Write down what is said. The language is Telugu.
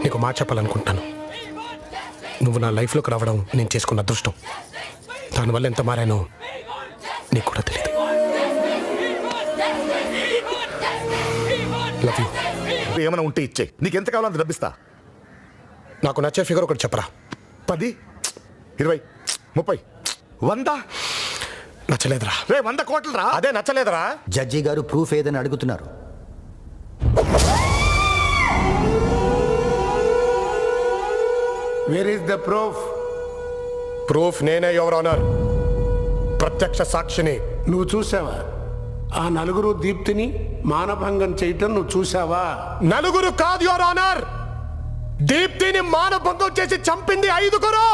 నీకు మాట చెప్పాలనుకుంటాను. నువ్వు నా లైఫ్లోకి రావడం నేను చేసుకున్న అదృష్టం. దానివల్ల ఎంత మారానో నీకు కూడా తెలియదు. Love you. ఏమైనా ఉంటే ఇచ్చే, నీకెంత కావాలో అంత డబ్బిస్తా. నాకు నచ్చే ఫిగర్ ఒకటి చెప్పరా. 10, 20, 30, 100. నచ్చలేదురా. రే 100 కోట్లు రా. అదే నచ్చలేదురా. జడ్జి గారు ప్రూఫ్ ఏదని అడుగుతున్నారు. Where is the proof? Proof నేనే, యువర్ ఆనర్. ప్రత్యక్ష సాక్షిని. నువ్వు చూసావా? ఆ నలుగురు దీప్తిని మానభంగం చేయటం నువ్వు చూసావా? నలుగురు కాదు యువర్ ఆనర్, దీప్తిని మానభంగం చేసి చంపింది 5గురు.